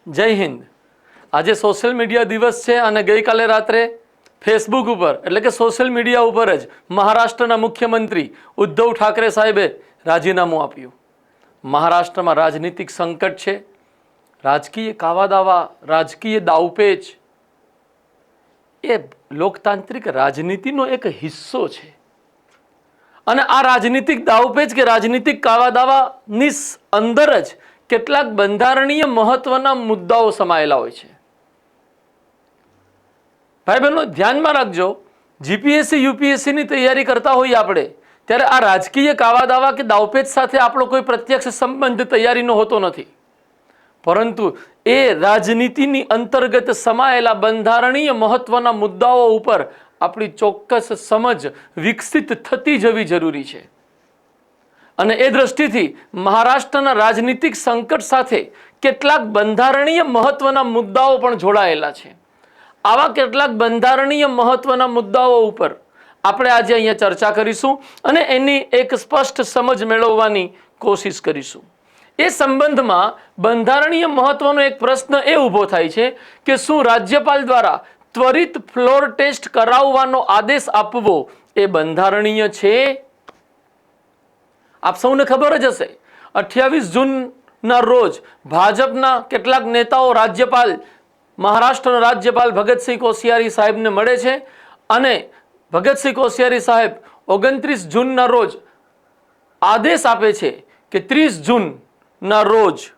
જય હિન્દ। આજે social media દિવસ છે અને ગઈકાલે રાત્રે ફેસબુક ઉપર એટલે કે સોશિયલ મીડિયા ઉપર જ મહારાષ્ટ્રના મુખ્યમંત્રી ઉદ્ધવ ઠાકરે સાહેબે રાજીનામું આપ્યું। મહારાષ્ટ્રમાં રાજનીતિક સંકટ છે, રાજકીય કાવાદાવા, રાજકીય દાવપેચ એ લોકતાંત્રિક રાજનીતિનો એક હિસ્સો છે અને આ રાજનીતિક દાવપેચ કે રાજનીતિક કાવાદાવાની અંદર જ કેટલાક બંધારણીય મહત્વના મુદ્દાઓ સમાયેલા હોય છે। ભાઈ બહેનો ધ્યાનમાં રાખજો, જીપીએસસી યુપીએસસી ની તૈયારી કરતા હોઈએ આપણે ત્યારે આ રાજકીય કાવાદાવા કે દાવપેચ સાથે આપણો કોઈ પ્રત્યક્ષ સંબંધ તૈયારીનો હોતો નથી, પરંતુ એ રાજનીતિની અંતર્ગત સમાયેલા બંધારણીય મહત્વના મુદ્દાઓ ઉપર આપણી ચોક્કસ સમજ વિકસિત થતી જવી જરૂરી છે। અને એ દ્રષ્ટિથી મહારાષ્ટ્રના રાજનીતિક સંકટ સાથે કેટલાક બંધારણીય મહત્વના મુદ્દાઓ પણ જોડાયેલા છે। આવા કેટલાક બંધારણીય મહત્વના મુદ્દાઓ ઉપર આપણે આજે અહીંયા ચર્ચા કરીશું અને એની એક સ્પષ્ટ સમજ મેળવવાની કોશિશ કરીશું। એ સંબંધમાં બંધારણીય મહત્વનો એક પ્રશ્ન એ ઊભો થાય છે કે શું રાજ્યપાલ દ્વારા ત્વરિત ફ્લોર ટેસ્ટ કરાવવાનો આદેશ આપવો એ બંધારણીય છે? આપ સૌને ખબર જ હશે, 28 જૂનના રોજ ભાજપના કેટલાક નેતાઓ રાજ્યપાલ મહારાષ્ટ્રના રાજ્યપાલ ભગતસિંહ કોશિયારી સાહેબને મળે છે અને ભગતસિંહ કોશિયારી સાહેબ 29 જૂનના રોજ આદેશ આપે છે કે 30 જૂનના રોજ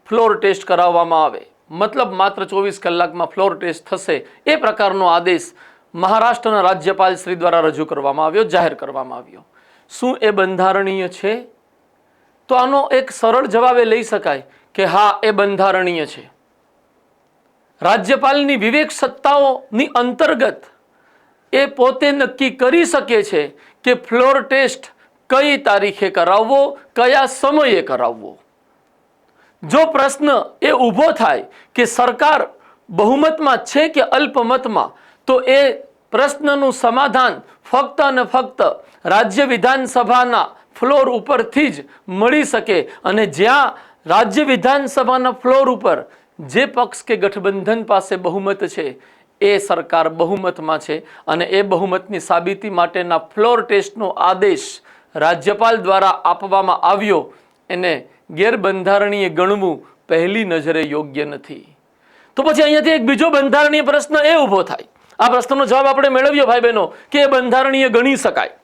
ફ્લોર ટેસ્ટ કરાવવામાં આવે, મતલબ માત્ર 24 કલાકમાં ફ્લોર ટેસ્ટ થશે, એ પ્રકારનો આદેશ મહારાષ્ટ્રના રાજ્યપાલ શ્રી દ્વારા રજૂ કરવામાં આવ્યો, જાહેર કરવામાં આવ્યો। શું એ બંધારણીય છે? તો આનો એક સરળ જવાબ એ લઈ શકાય કે હા, એ બંધારણીય છે। રાજ્યપાલની વિવેક સત્તાઓની અંતર્ગત એ પોતે નક્કી કરી શકે છે કે ફ્લોર ટેસ્ટ કઈ તારીખે કરાવવો, કયા સમયે કરાવવો। જો પ્રશ્ન એ ઊભો થાય કે સરકાર બહુમતમાં છે કે અલ્પમતમાં, તો એ પ્રશ્નનું સમાધાન ફક્ત અને ફક્ત રાજ્ય વિધાનસભાના ફ્લોર ઉપરથી જ મળી શકે અને જ્યાં રાજ્ય વિધાનસભાના ફ્લોર ઉપર જે પક્ષ કે ગઠબંધન પાસે બહુમત છે એ સરકાર બહુમતમાં છે અને એ બહુમતની સાબિતી માટેના ફ્લોર ટેસ્ટનો આદેશ રાજ્યપાલ દ્વારા આપવામાં આવ્યો એને ગેરબંધારણીય ગણવું પહેલી નજરે યોગ્ય નથી। તો પછી અહીંયાથી એક બીજો બંધારણીય પ્રશ્ન એ ઊભો થાય, આ પ્રશ્નનો જવાબ આપણે મેળવ્યો ભાઈ બહેનો કે એ બંધારણીય ગણી શકાય।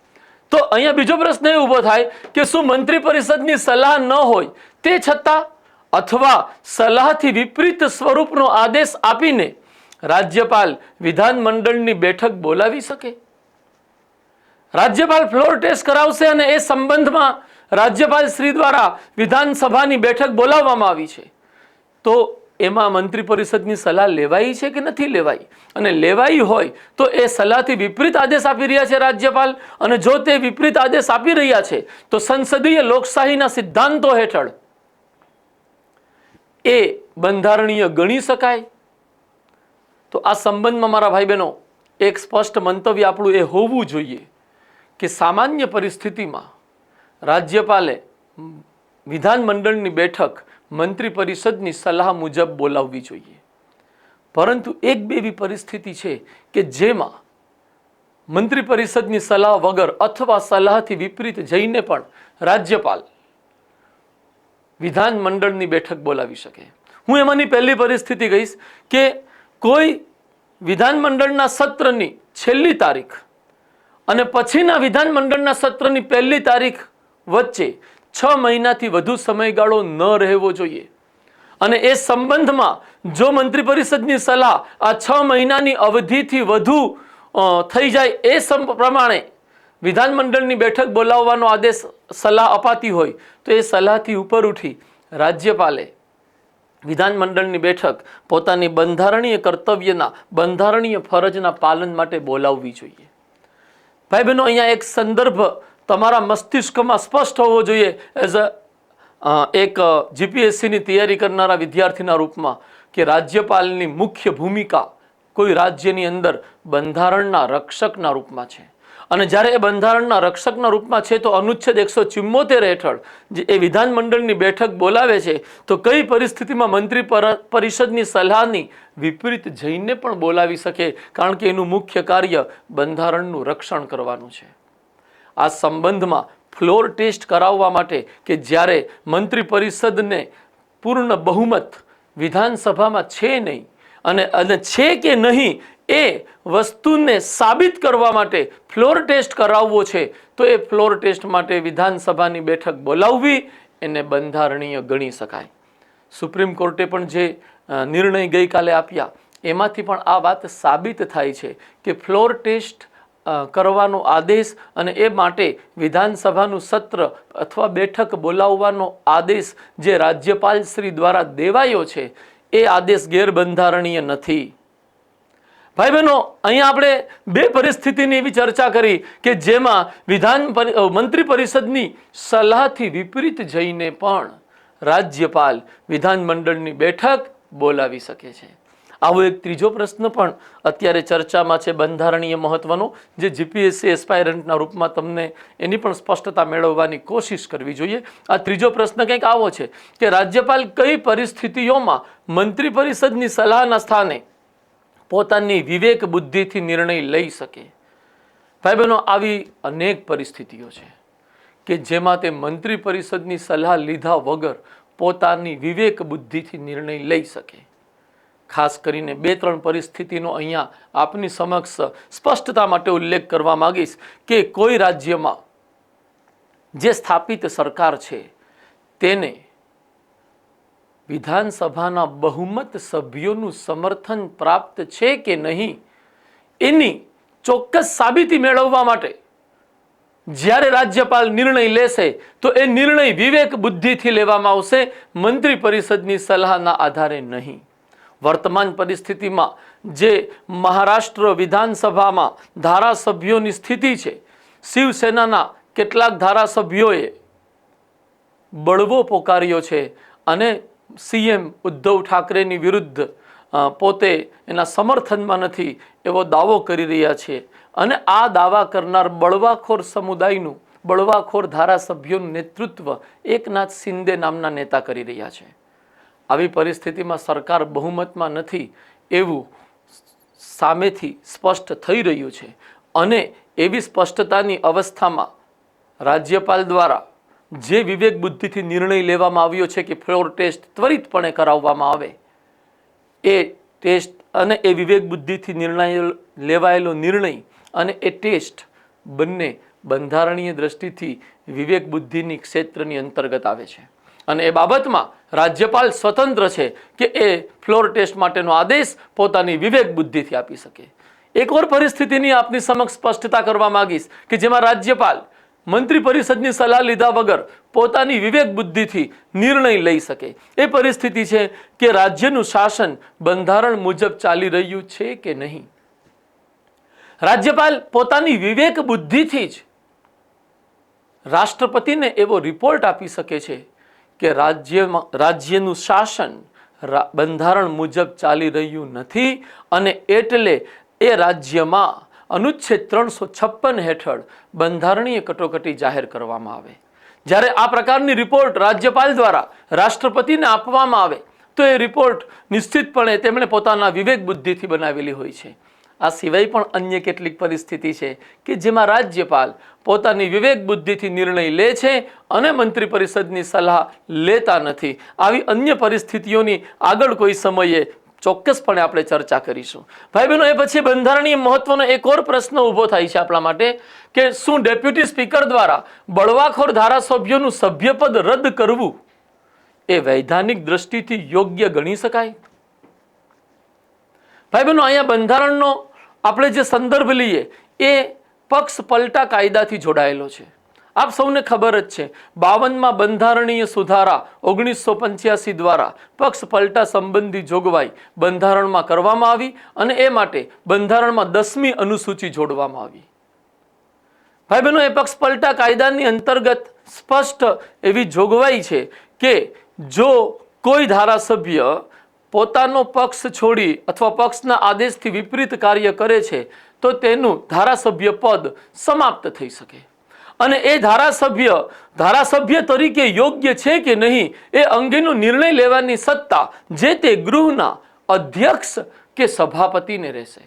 તો અહીંયા બીજો પ્રશ્ન એ ઊભો થાય કે શું મંત્રી પરિષદની સલાહ ન હોય તે છતાં અથવા સલાહથી વિપરીત સ્વરૂપનો આદેશ આપીને રાજ્યપાલ વિધાનમંડળની બેઠક બોલાવી શકે? રાજ્યપાલ ફ્લોર ટેસ્ટ કરાવશે અને એ સંબંધમાં રાજ્યપાલ શ્રી દ્વારા વિધાનસભાની બેઠક બોલાવવામાં આવી છે, તો એમાં મંત્રી પરિષદની સલાહ લેવાઈ છે કે નથી લેવાઈ? અને લેવાઈ હોય તો એ સલાહથી વિપરીત આદેશ આપી રહ્યા છે રાજ્યપાલ, અને જો તે વિપરીત આદેશ આપી રહ્યા છે તો સંસદીય લોકશાહીના સિદ્ધાંતો હેઠળ એ બંધારણીય ગણી શકાય? તો આ સંબંધમાં મારા ભાઈ બહેનો એક સ્પષ્ટ મંતવ્ય આપણું એ હોવું જોઈએ કે સામાન્ય પરિસ્થિતિમાં રાજ્યપાલે વિધાનમંડળની બેઠક મંત્રી પરિષદની સલાહ મુજબ બોલાવવી જોઈએ, પરંતુ એક બે એવી પરિસ્થિતિ છે કે જેમાં મંત્રી પરિષદની સલાહ વગર અથવા સલાહથી વિપરીત જઈને પણ રાજ્યપાલ વિધાનમંડળની બેઠક બોલાવી શકે। હું એમાંની પહેલી પરિસ્થિતિ કહીશ કે કોઈ વિધાનમંડળના સત્રની છેલ્લી તારીખ અને પછીના વિધાનમંડળના સત્રની પહેલી તારીખ વચ્ચે 6 મહિનાથી વધુ સમયગાળો ન રહેવો જોઈએ અને એ સંબંધમાં જો મંત્રી પરિષદની સલાહ આ 6 મહિનાની અવધિથી વધુ થઈ જાય એ પ્રમાણે વિધાનમંડળની બેઠક બોલાવવાનો આદેશ સલાહ અપાતી હોય તો એ સલાહથી ઉપર ઉઠી રાજ્યપાલે વિધાનમંડળની બેઠક પોતાની બંધારણીય કર્તવ્યના, બંધારણીય ફરજના પાલન માટે બોલાવવી જોઈએ। ભાઈ બહેનો, અહીંયા એક સંદર્ભ તમારા મસ્તિષ્કમાં સ્પષ્ટ હોવો જોઈએ એઝ એક જીપીએસસીની તૈયારી કરનારા વિદ્યાર્થીના રૂપમાં કે રાજ્યપાલની મુખ્ય ભૂમિકા કોઈ રાજ્યની અંદર બંધારણના રક્ષકના રૂપમાં છે અને જ્યારે એ બંધારણના રક્ષકના રૂપમાં છે તો અનુચ્છેદ 174 હેઠળ જે એ વિધાનમંડળની બેઠક બોલાવે છે તો કઈ પરિસ્થિતિમાં મંત્રી પરિષદની સલાહની વિપરીત જઈને પણ બોલાવી શકે, કારણ કે એનું મુખ્ય કાર્ય બંધારણનું રક્ષણ કરવાનું છે. આ સંબંધમાં ફ્લોર ટેસ્ટ કરાવવા માટે કે જ્યારે મંત્રી પરિષદને પૂર્ણ બહુમત વિધાનસભામાં છે નહીં અને છે કે નહીં એ વસ્તુને સાબિત કરવા માટે ફ્લોર ટેસ્ટ કરાવવો છે, તો એ ફ્લોર ટેસ્ટ માટે વિધાનસભાની બેઠક બોલાવવી એને બંધારણીય ગણી શકાય. સુપ્રીમ કોર્ટે પણ જે નિર્ણય ગઈકાલે આપ્યા એમાંથી પણ આ વાત સાબિત થાય છે કે ફ્લોર ટેસ્ટ કરવાનો આદેશ અને એ માટે વિધાનસભાનું સત્ર અથવા બેઠક બોલાવવાનો આદેશ જે રાજ્યપાલ શ્રી દ્વારા દેવાયો છે એ આદેશ ગેરબંધારણીય નથી. ભાઈ બહેનો, અહીંયા આપણે બે પરિસ્થિતિની એવી ચર્ચા કરી કે જેમાં મંત્રી પરિષદની સલાહથી વિપરીત જઈને પણ રાજ્યપાલ વિધાનમંડળની બેઠક બોલાવી શકે છે. આવો એક ત્રીજો પ્રશ્ન પણ અત્યારે ચર્ચામાં છે બંધારણીય મહત્વનો, જે જીપીએસસી એસ્પાયરન્ટના રૂપમાં તમને એની પણ સ્પષ્ટતા મેળવવાની કોશિશ કરવી જોઈએ. આ ત્રીજો પ્રશ્ન કંઈક આવો છે કે રાજ્યપાલ કઈ પરિસ્થિતિઓમાં મંત્રી પરિષદની સલાહના સ્થાને પોતાની વિવેક બુદ્ધિથી નિર્ણય લઈ શકે. ભાઈ બહેનો, આવી અનેક પરિસ્થિતિઓ છે કે જેમાં તે મંત્રી પરિષદની સલાહ લીધા વગર પોતાની વિવેક બુદ્ધિથી નિર્ણય લઈ શકે. ખાસ કરીને 2-3 પરિસ્થિતિનો અહીંયા આપની સમક્ષ સ્પષ્ટતા માટે ઉલ્લેખ કરવા માંગીશ કે કોઈ રાજ્યમાં જે સ્થાપિત સરકાર છે તેને વિધાનસભાના બહુમત સભ્યોનું સમર્થન પ્રાપ્ત છે કે નહીં એની ચોક્કસ સાબિતી મેળવવા માટે જ્યારે રાજ્યપાલ નિર્ણય લેશે તો એ નિર્ણય વિવેક બુદ્ધિથી લેવામાં આવશે, મંત્રી પરિષદની સલાહના આધારે નહીં. વર્તમાન પરિસ્થિતિમાં જે મહારાષ્ટ્ર વિધાનસભામાં ધારાસભ્યોની સ્થિતિ છે, શિવસેનાના કેટલાક ધારાસભ્યોએ બળવો પોકાર્યો છે અને સીએમ ઉદ્ધવ ઠાકરેની વિરુદ્ધ પોતે એના સમર્થનમાં નથી એવો દાવો કરી રહ્યા છે અને આ દાવા કરનાર બળવાખોર સમુદાયનું, બળવાખોર ધારાસભ્યોનું નેતૃત્વ એકનાથ શિંદે નામના નેતા કરી રહ્યા છે. આવી પરિસ્થિતિમાં સરકાર બહુમતમાં નથી એવું સામેથી સ્પષ્ટ થઈ રહ્યું છે અને એવી સ્પષ્ટતાની અવસ્થામાં રાજ્યપાલ દ્વારા જે વિવેક બુદ્ધિથી નિર્ણય લેવામાં આવ્યો છે કે ફ્લોર ટેસ્ટ ત્વરિતપણે કરાવવામાં આવે, એ ટેસ્ટ અને એ વિવેક બુદ્ધિથી લેવાયેલો નિર્ણય અને એ ટેસ્ટ બંને બંધારણીય દ્રષ્ટિથી વિવેક બુદ્ધિની ક્ષેત્રની અંતર્ગત આવે છે અને એ બાબતમાં રાજ્યપાલ સ્વતંત્ર છે કે એ ફ્લોર ટેસ્ટ માટેનો આદેશ પોતાની વિવેક બુદ્ધિથી આપી શકે. એક ઓર પરિસ્થિતિની આપની સમક્ષ સ્પષ્ટતા કરવા માંગીશ કે જેમાં રાજ્યપાલ મંત્રી પરિષદની સલાહ લીધા વગર પોતાની વિવેક બુદ્ધિથી નિર્ણય લઈ શકે. એ પરિસ્થિતિ છે કે રાજ્યનું શાસન બંધારણ મુજબ ચાલી રહ્યું છે કે નહીં. રાજ્યપાલ પોતાની વિવેક બુદ્ધિથી જ રાષ્ટ્રપતિને એવો રિપોર્ટ આપી શકે છે કે રાજ્યનું શાસન બંધારણ મુજબ ચાલી રહ્યું નથી અને એટલે એ રાજ્યમાં અનુચ્છેદ 356 હેઠળ બંધારણીય કટોકટી જાહેર કરવામાં આવે. જ્યારે આ પ્રકારની રિપોર્ટ રાજ્યપાલ દ્વારા રાષ્ટ્રપતિને આપવામાં આવે તો એ રિપોર્ટ નિશ્ચિતપણે તેમણે પોતાના વિવેક બુદ્ધિથી બનાવેલી હોય છે. આ સિવાય પણ અન્ય કેટલીક પરિસ્થિતિ છે કે જેમાં રાજ્યપાલ પોતાની વિવેક બુદ્ધિથી નિર્ણય લે છે અને મંત્રી પરિષદની સલાહ લેતા નથી. આવી અન્ય પરિસ્થિતિઓની આગળ કોઈ સમયે ચોક્કસપણે આપણે ચર્ચા કરીશું. ભાઈ બહેનો, એ પછી બંધારણીય મહત્વનો એક ઓર પ્રશ્ન ઊભો થાય છે આપણા માટે કે શું ડેપ્યુટી સ્પીકર દ્વારા બળવાખોર ધારાસભ્યોનું સભ્યપદ રદ કરવું એ વૈધાનિક દ્રષ્ટિથી યોગ્ય ગણી શકાય? ભાઈ બહેનો, અહીંયા બંધારણનો આપણે જે સંદર્ભ લઈએ એ પક્ષ પલટા કાયદાથી જોડાયેલો છે. આપ સૌને ખબર જ છે 52માં બંધારણીય સુધારા 1985 દ્વારા પક્ષ પલટા સંબંધી જોગવાઈ બંધારણમાં કરવામાં આવી અને એ માટે બંધારણમાં 10મી અનુસૂચિ જોડવામાં આવી. ભાઈ બહેનો, એ પક્ષ પલટા કાયદાની અંતર્ગત સ્પષ્ટ એવી જોગવાઈ છે કે જો કોઈ ધારાસભ્ય પોતાનો પક્ષ છોડી અથવા પક્ષના આદેશથી વિપરીત કાર્ય કરે છે તો તેનું ધારાસભ્ય પદ સમાપ્ત થઈ શકે અને એ ધારાસભ્ય તરીકે યોગ્ય છે કે નહીં એ અંગેનો નિર્ણય લેવાની સત્તા જે તે ગૃહના અધ્યક્ષ કે સભાપતિને રહેશે.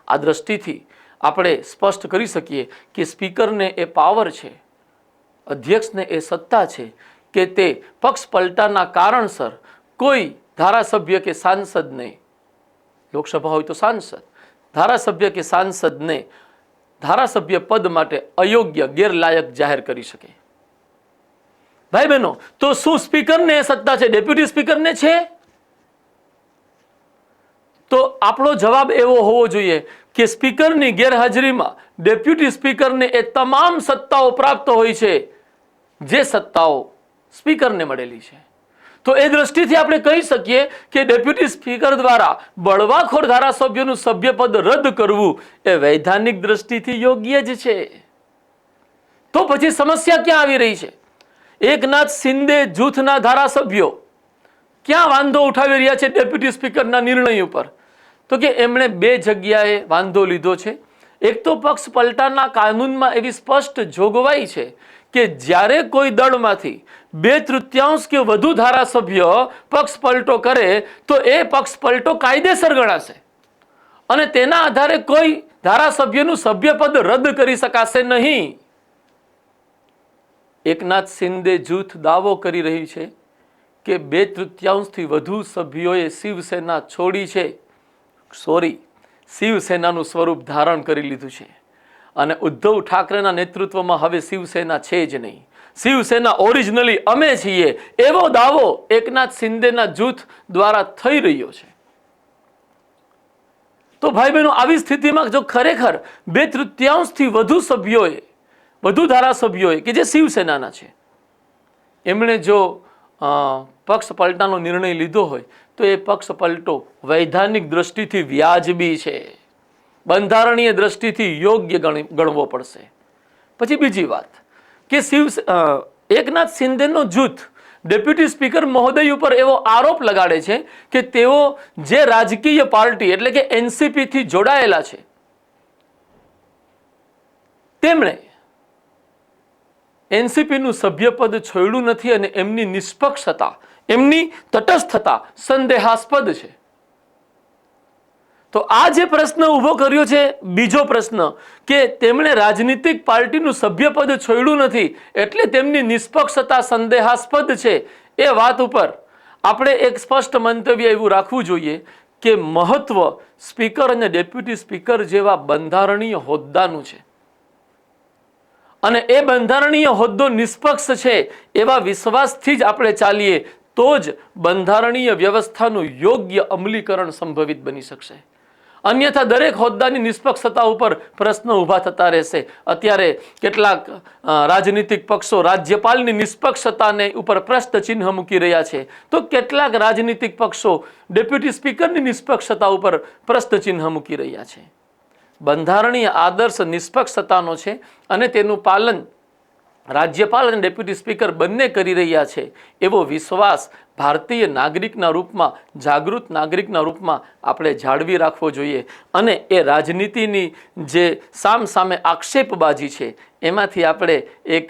આ દ્રષ્ટિથી આપણે સ્પષ્ટ કરી શકીએ કે સ્પીકરને એ પાવર છે, અધ્યક્ષને એ સત્તા છે કે તે પક્ષ પલટાના કારણસર કોઈ ધારાસભ્ય કે સાંસદને, લોકસભા હોય તો સાંસદ, ધારાસભ્ય કે સાંસદને ધારાસભ્ય પદ માટે અયોગ્ય, ગેરલાયક જાહેર કરી શકે. ભાઈ બહેનો, તો શું સ્પીકરને એ સત્તા છે? ડેપ્યુટી સ્પીકરને છે? તો આપણો જવાબ એવો હોવો જોઈએ કે સ્પીકરની ગેરહાજરીમાં ડેપ્યુટી સ્પીકરને એ તમામ સત્તાઓ પ્રાપ્ત હોય છે જે સત્તાઓ સ્પીકરને મળેલી છે. તો એ દ્રષ્ટિથી આપણે કહી શકીએ કે ડેપ્યુટી સ્પીકર દ્વારા બળવાખોર ધારાસભ્યનું સભ્યપદ રદ કરવું એ વૈધાનિક દ્રષ્ટિથી યોગ્ય જ છે. તો પછી સમસ્યા ક્યાં આવી રહી છે? એકનાથ શિંદે જૂથના ધારાસભ્યો ક્યાં વાંધો ઉઠાવી રહ્યા છે ડેપ્યુટી સ્પીકરના નિર્ણય ઉપર? તો કે એમણે બે જગ્યાએ વાંધો લીધો છે. એક તો પક્ષ પલટાના કાનૂનમાં એવી સ્પષ્ટ જોગવાઈ છે કે જ્યારે કોઈ દળમાંથી 2/3 કે વધુ ધારાસભ્ય પક્ષ પલટો કરે તો એ પક્ષ પલટો કાયદેસર ગણાશે અને તેના આધારે કોઈ ધારાસભ્યનું સભ્યપદ રદ કરી શકાશે નહીં. એકનાથ શિંદે જૂથ દાવો કરી રહી છે કે 2/3 વધુ સભ્યોએ શિવસેના છોડી છે, શિવસેનાનું સ્વરૂપ ધારણ કરી લીધું છે અને ઉદ્ધવ ઠાકરેના નેતૃત્વમાં હવે શિવસેના છે જ નહીં. શિવસેના ઓરિજિનલી અમે છીએ એવો દાવો એકનાથ શિંદેના જૂથ દ્વારા થઈ રહ્યો છે. તો ભાઈ બહેનો, આવી સ્થિતિમાં જો ખરેખર 2/3 વધુ સભ્યોએ, વધુ ધારાસભ્યોએ કે જે શિવસેનાના છે, એમણે જો પક્ષ પલટાનો નિર્ણય લીધો હોય તો એ પક્ષ પલટો વૈધાનિક દ્રષ્ટિથી વ્યાજબી છે, બંધારણીય દ્રષ્ટિથી યોગ્ય ગણવો પડશે. પછી બીજી વાત કે એકનાથ શિંદેનો જૂથ ડેપ્યુટી સ્પીકર મહોદય ઉપર એવો આરોપ લગાડે છે કે તેઓ જે રાજકીય પાર્ટી એટલે કે એનસીપી થી જોડાયેલા છે તેમણે એનસીપીનું સભ્યપદ છોડ્યું નથી અને એમની નિષ્પક્ષતા, એમની તટસ્થતા સંદેહાસ્પદ છે. તો આ જે પ્રશ્ન ઊભો કર્યો છે, બીજો પ્રશ્ન કે તેમણે રાજનીતિક પાર્ટીનું સભ્યપદ છોડ્યું નથી એટલે તેમની નિષ્પક્ષતા સંદેહાસ્પદ છે, એ વાત ઉપર આપણે એક સ્પષ્ટ મંતવ્ય એવું રાખવું જોઈએ કે મહત્વ સ્પીકર અને ડેપ્યુટી સ્પીકર જેવા બંધારણીય હોદ્દાનું છે અને એ બંધારણીય હોદ્દો નિષ્પક્ષ છે એવા વિશ્વાસથી જ આપણે ચાલીએ તો જ બંધારણીય વ્યવસ્થાનું યોગ્ય અમલીકરણ સંભવિત બની શકશે. અન્યથા દરેક હોદ્દાની નિષ્પક્ષતા ઉપર પ્રશ્ન ઊભા થતા રહેશે. અત્યારે કેટલાક રાજનીતિક પક્ષો રાજ્યપાલની નિષ્પક્ષતાને ઉપર પ્રશ્ન ચિહ્ન મૂકી રહ્યા છે, તો કેટલાક રાજનીતિક પક્ષો ડેપ્યુટી સ્પીકરની નિષ્પક્ષતા ઉપર પ્રશ્ન ચિહ્ન મૂકી રહ્યા છે. બંધારણીય આદર્શ નિષ્પક્ષતાનો છે અને તેનું પાલન રાજ્યપાલ અને ડેપ્યુટી સ્પીકર બંને કરી રહ્યા છે એવો વિશ્વાસ ભારતીય નાગરિકના રૂપમાં, જાગૃત નાગરિકના રૂપમાં આપણે જાળવી રાખવો જોઈએ અને એ રાજનીતિની જે સામસામે આક્ષેપબાજી છે એમાંથી આપણે એક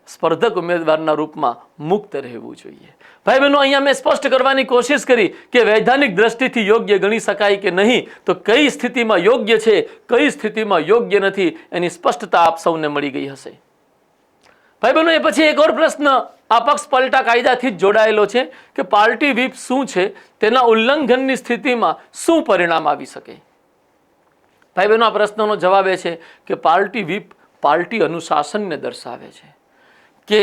સ્પર્ધક ઉમેદવારના રૂપમાં મુક્ત રહેવું જોઈએ. ભાઈ બહેનો, અહીંયા મેં સ્પષ્ટ કરવાની કોશિશ કરી કે વૈધાનિક દ્રષ્ટિથી યોગ્ય ગણી શકાય કે નહીં, તો કઈ સ્થિતિમાં યોગ્ય છે, કઈ સ્થિતિમાં યોગ્ય નથી, એની સ્પષ્ટતા આપ સૌને મળી ગઈ હશે. ભાઈ બહેનો, એ પછી એક ઓર પ્રશ્ન આ પક્ષ પલટા કાયદાથી જ જોડાયેલો છે કે પાર્ટી વ્હીપ શું છે, તેના ઉલ્લંઘનની સ્થિતિમાં શું પરિણામ આવી શકે. ભાઈ બહેનો, આ પ્રશ્નનો જવાબ એ છે કે પાર્ટી વ્હીપ પાર્ટી અનુશાસનને દર્શાવે છે કે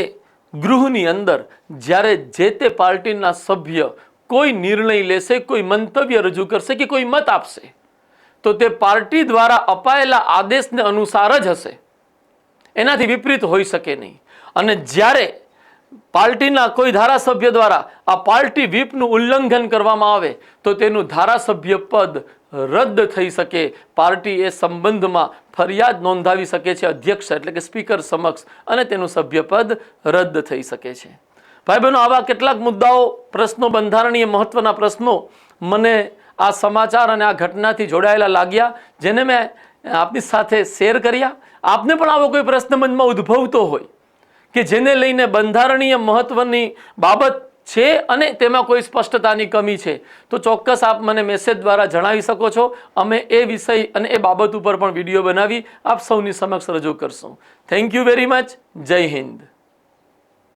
ગૃહની અંદર જ્યારે જે તે પાર્ટીના સભ્ય કોઈ નિર્ણય લેશે, કોઈ મંતવ્ય રજૂ કરશે કે કોઈ મત આપશે તો તે પાર્ટી દ્વારા અપાયેલા આદેશને અનુસાર જ હશે, એનાથી વિપરીત હોઈ શકે નહીં. અને જ્યારે પાર્ટીના કોઈ ધારાસભ્ય દ્વારા આ પાર્ટી વ્હીપનું ઉલ્લંઘન કરવામાં આવે તો તેનું ધારાસભ્ય પદ રદ થઈ શકે. પાર્ટી એ સંબંધમાં ફરિયાદ નોંધાવી શકે છે અધ્યક્ષ એટલે કે સ્પીકર સમક્ષ અને તેનું સભ્યપદ રદ થઈ શકે છે. ભાઈ બહેનો, આવા કેટલાક મુદ્દાઓ, પ્રશ્નો, બંધારણીય મહત્વના પ્રશ્નો મને આ સમાચાર અને આ ઘટનાથી જોડાયેલા લાગ્યા, જેને મેં આપની સાથે શેર કર્યા. આપને પણ આવો કોઈ પ્રશ્ન મનમાં ઉદ્ભવતો હોય કે જેને લઈને બંધારણીય મહત્વની બાબત છે અને તેમાં કોઈ સ્પષ્ટતાની કમી છે, તો ચોક્કસ આપ મને મેસેજ દ્વારા જણાવી શકો છો. અમે એ વિષય અને એ બાબત ઉપર પણ વિડીયો બનાવી આપ સૌની સમક્ષ રજૂ કરશું. Thank you very much. જય હિન્દ.